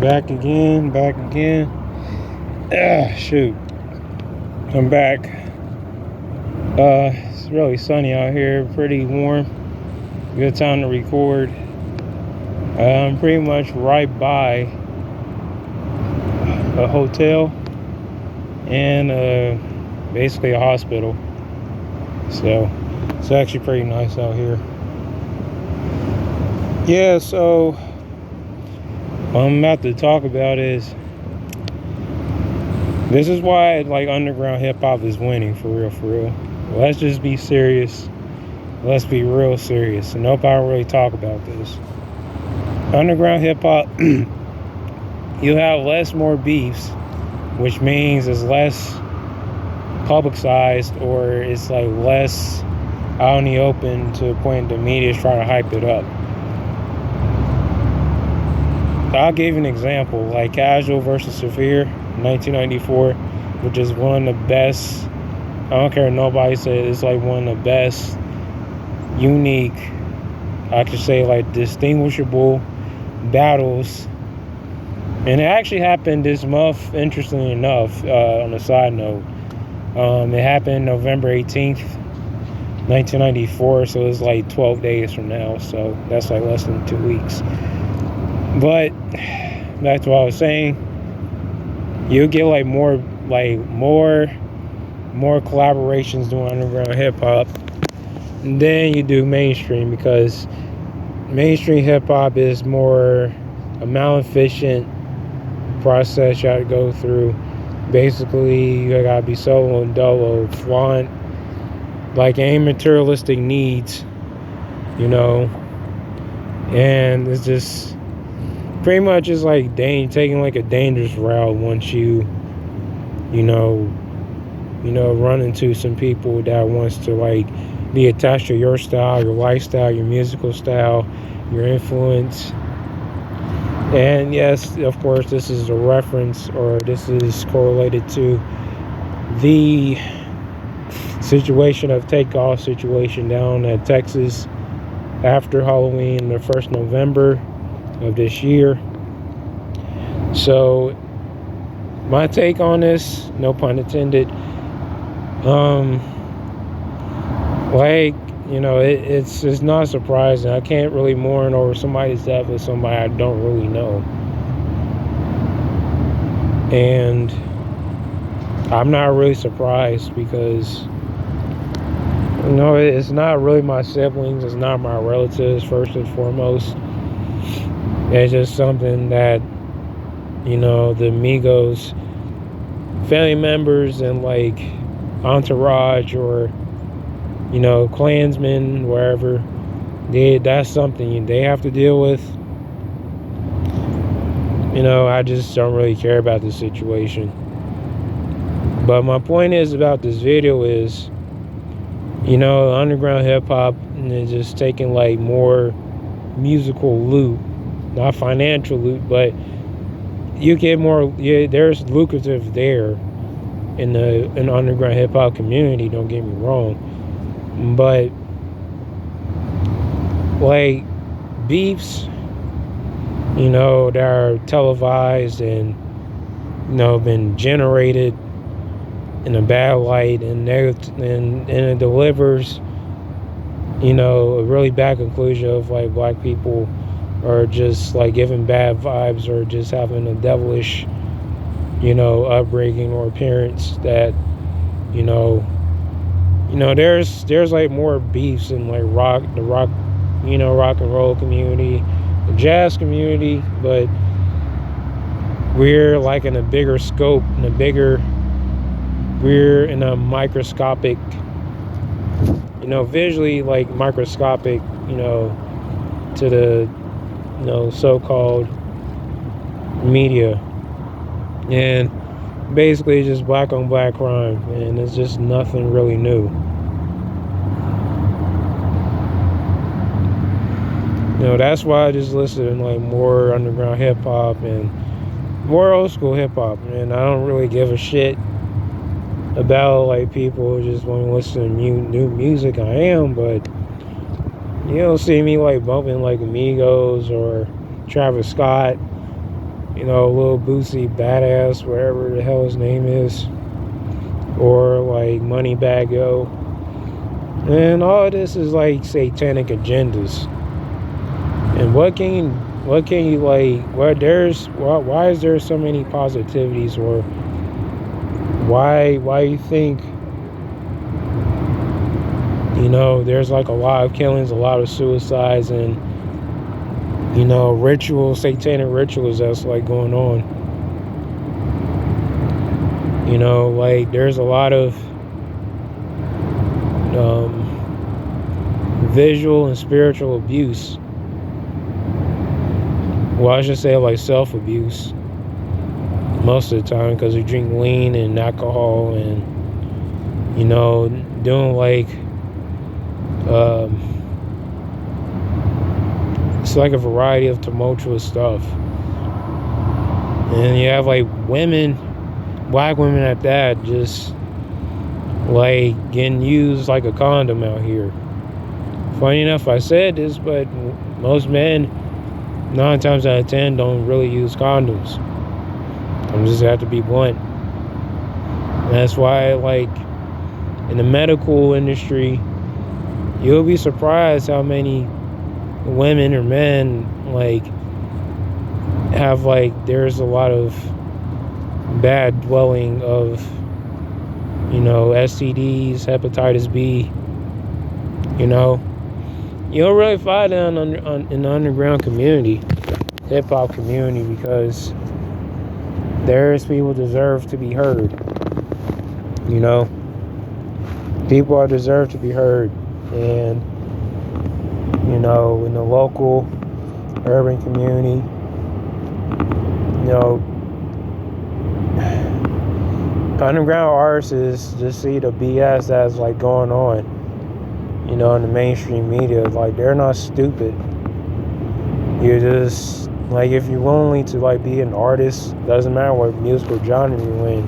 Back again. Shoot. I'm back. It's really sunny out here, pretty warm. Good time to record. I'm pretty much right by a hotel and basically a hospital. So it's actually pretty nice out here. Yeah, so what I'm about to talk about is this is why like underground hip hop is winning for real. Let's just be serious. Let's be real serious. And nobody really talk about this. Underground hip hop, you have more beefs, which means it's less publicized, or it's like less out in the open to the point the media is trying to hype it up. I'll give you an example, like Casual versus Severe, 1994, which is one of the best. I don't care what nobody says, it's like one of the best, unique, I could say like distinguishable battles. And it actually happened this month, interestingly enough, on a side note. It happened November 18th, 1994, so it's like 12 days from now, so that's like less than 2 weeks. But back to what I was saying, you'll get like more collaborations doing underground hip hop than you do mainstream, because mainstream hip hop is more a malefficient process you have to go through. Basically, you gotta be solo and dolo, flaunt like any materialistic needs, and it's just pretty much is like taking like a dangerous route once you run into some people that wants to like be attached to your style, your lifestyle, your musical style, your influence. And yes, of course, this is a reference, or this is correlated to the situation of Takeoff situation down at Texas after Halloween, the 1st November of this year. So my take on this, no pun intended, it's not surprising. I can't really mourn over somebody's death with somebody I don't really know. And I'm not really surprised because, it's not really my siblings, it's not my relatives, first and foremost. It's just something that, the Migos, family members, and like entourage, or Klansmen, wherever, that's something they have to deal with. I just don't really care about the situation. But my point is about this video is, underground hip hop is just taking like more musical loot, not financial loot, but you get more. Yeah, there's lucrative there in the underground hip hop community. Don't get me wrong, but like beefs, that are televised and been generated in a bad light, and it delivers, a really bad conclusion of like black people are just like giving bad vibes, or just having a devilish, upbringing or appearance that, there's like more beefs in like rock and roll community, the jazz community, but we're like in a bigger scope, we're in a microscopic, visually like microscopic, to the, so-called media. And basically just black on black crime, and it's just nothing really new. That's why I just listen to like more underground hip hop and more old school hip hop, and I don't really give a shit about like people who just want to listen to new music. I am, but you don't see me like bumping like Amigos or Travis Scott Lil Boosie Badass, whatever the hell his name is, or like Moneybagg Yo. And all of this is like satanic agendas. And why is there so many positivities, or why you think there's like a lot of killings, a lot of suicides, and satanic rituals that's like going on. Like there's a lot of visual and spiritual abuse. Well, I should say like self-abuse most of the time, because we drink lean and alcohol and doing like it's like a variety of tumultuous stuff. And you have like women, black women at that, just like getting used like a condom out here. Funny enough, I said this, but most men 9 times out of 10 don't really use condoms. I'm just have to be blunt. And that's why, like, in the medical industry, you'll be surprised how many women or men like have like there's a lot of bad dwelling of STDs, hepatitis B. You don't really find it in the underground community, hip hop community, because there's people deserve to be heard. People are deserve to be heard, and in the local urban community, underground artists just see the BS that's like going on, in the mainstream media. Like, they're not stupid. You're just like, if you're willing to like be an artist, doesn't matter what musical genre you're in,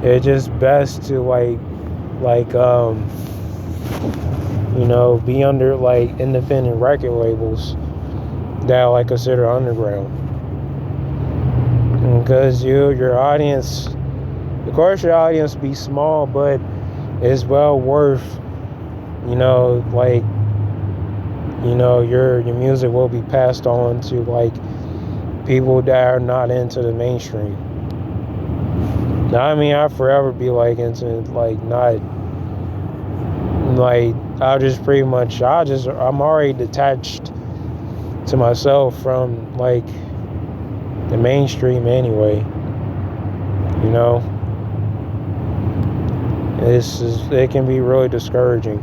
it's just best to be under like independent record labels that are like considered underground. Because your audience, of course your audience be small, but it's well worth, your music will be passed on to like people that are not into the mainstream. Now, I mean, I'll forever be like into like not like I'm already detached to myself from like the mainstream anyway. It can be really discouraging.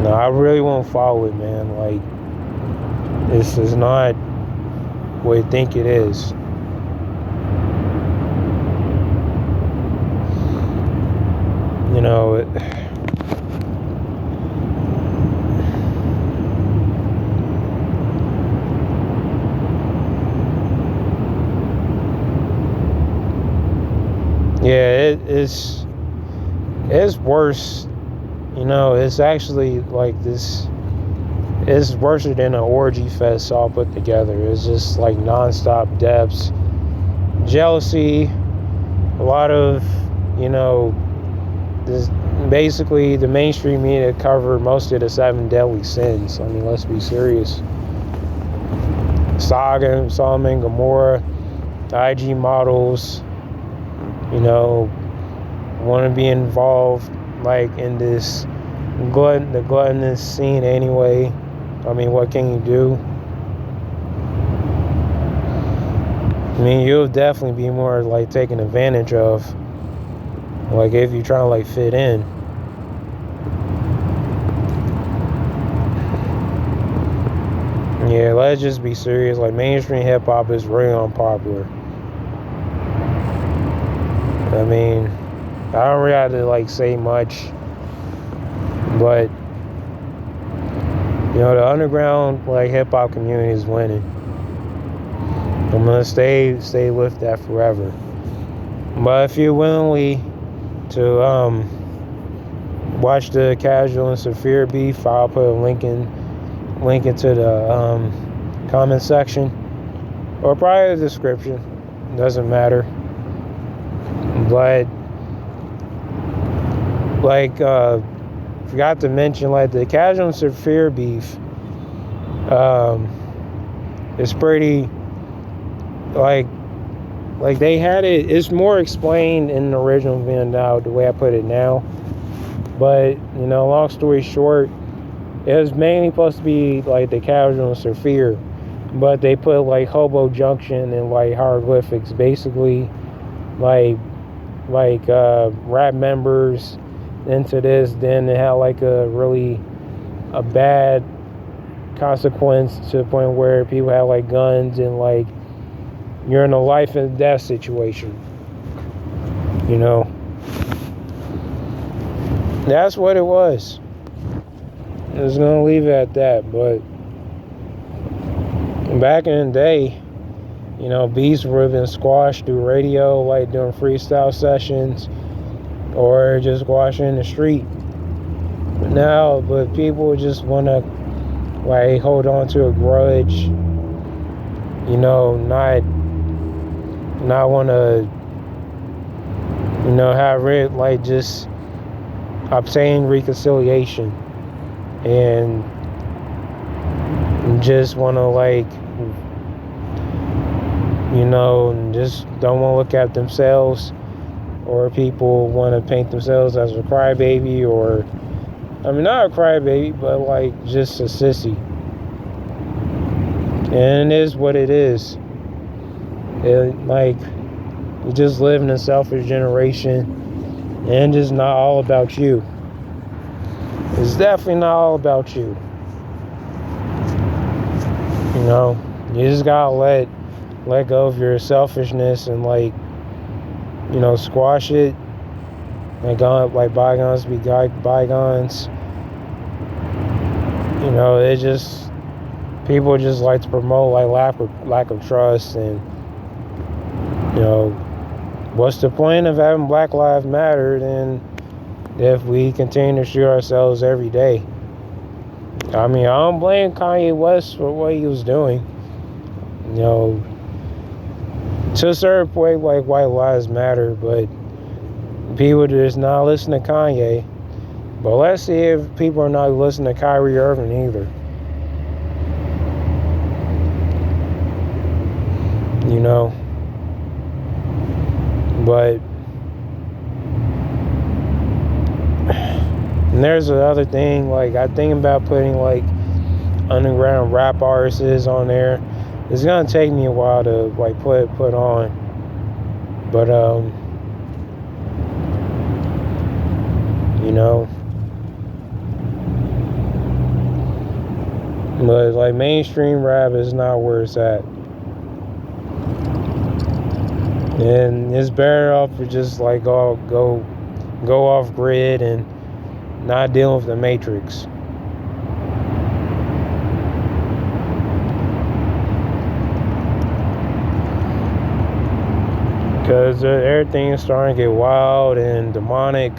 No, I really won't follow it, man. Like, this is not what you think it is. It's worse. It's actually like this. It's worse than an orgy fest all put together. It's just like nonstop deaths, jealousy, a lot of this. Basically, the mainstream media covered most of the 7 deadly sins. I mean, let's be serious. Sodom and Gomorrah, IG models, want to be involved like in this the gluttonous scene anyway. I mean, what can you do? I mean, you'll definitely be more like taken advantage of, like if you're trying to like fit in. Yeah, let's just be serious. Like, mainstream hip hop is really unpopular. I mean, I don't really have to like say much, but the underground like hip hop community is winning. I'm gonna stay with that forever. But if you're willingly to watch the Casual and Saphir beef, I'll put a link in link it to the comment section or probably the description. Doesn't matter. But like forgot to mention, like, the casual and severe beef is pretty like they had it's more explained in the original video now, the way I put it now. But long story short, it was mainly supposed to be like the casual and severe, but they put like Hobo Junction and like hieroglyphics, basically like rap members into this. Then it had like a bad consequence to the point where people had like guns and like you're in a life and death situation. That's what it was. I was gonna leave it at that. But back in the day, beats would have been squashed through radio, like doing freestyle sessions, or just squashing in the street. But people just want to like hold on to a grudge, not want to, have it like just obtain reconciliation, and just want to like, just don't want to look at themselves, or people want to paint themselves as a crybaby, or not a crybaby, but like just a sissy. And it is what it is. You just live in a selfish generation, and it's not all about you. It's definitely not all about you. You just gotta let go of your selfishness and squash it. Like bygones be bygones. It just, people just like to promote like lack of trust, and what's the point of having Black Lives Matter then if we continue to shoot ourselves every day? I don't blame Kanye West for what he was doing. To a certain point, like, white lives matter, but people just not listen to Kanye. But let's see if people are not listening to Kyrie Irving either. But and there's another thing, like, I think about putting like underground rap artists on there. It's gonna take me a while to like put on, but but like mainstream rap is not where it's at, and it's better off to just like go off grid and not dealing with the matrix. Because everything is starting to get wild and demonic.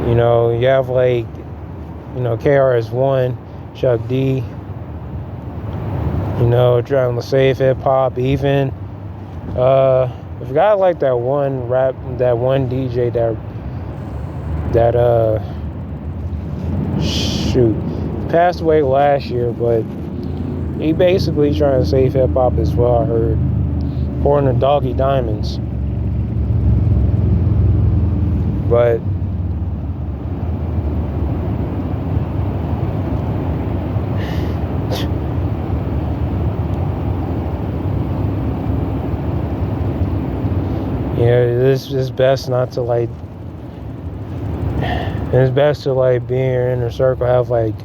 You have like, KRS-One, Chuck D, trying to save hip hop. Even I forgot like that one DJ that passed away last year, but he basically trying to save hip hop as well, I heard, according to Doggy Diamonds. But it's best not to like. It's best to like be in your inner circle, have like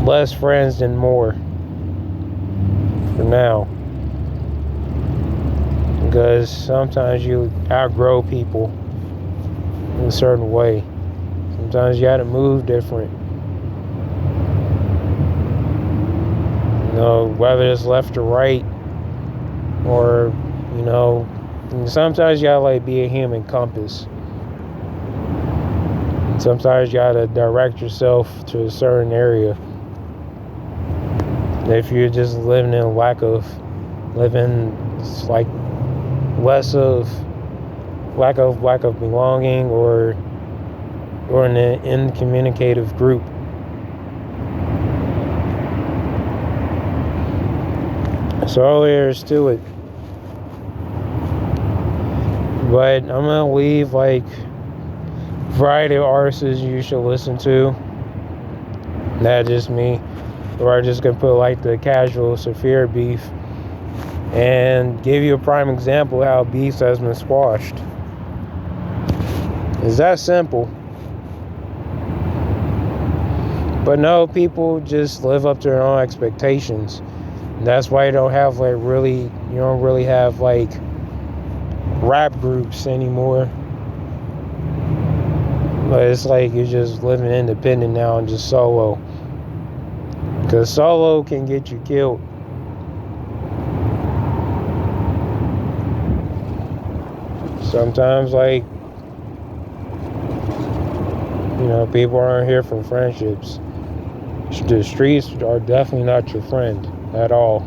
less friends than more for now, because sometimes you outgrow people in a certain way. Sometimes you gotta move different. Whether it's left or right, or sometimes you gotta like be a human compass. Sometimes you gotta direct yourself to a certain area. If you're just living in lack of belonging, or in an incommunicative group. So all there's to it. But I'm gonna leave like variety of artists you should listen to. Not just me. Or I'm just gonna put like the casual Saphir beef and give you a prime example how beef has been squashed. It's that simple. But no, people just live up to their own expectations. And that's why you don't really have like rap groups anymore. But it's like you're just living independent now and just solo. Because solo can get you killed. Sometimes, like, people aren't here for friendships. The streets are definitely not your friend at all.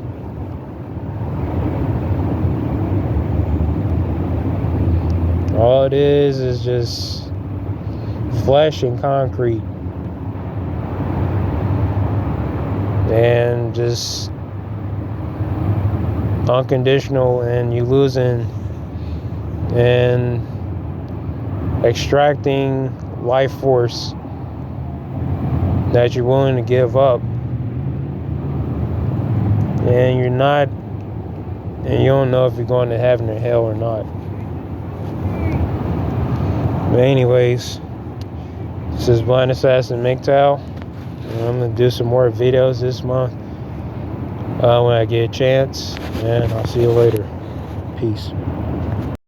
All it is just flesh and concrete. And just unconditional, and you losing and extracting life force that you're willing to give up, and you don't know if you're going to heaven or hell or not. But anyways, this is Blind Assassin MGTOW. I'm gonna do some more videos this month when I get a chance, and I'll see you later. Peace.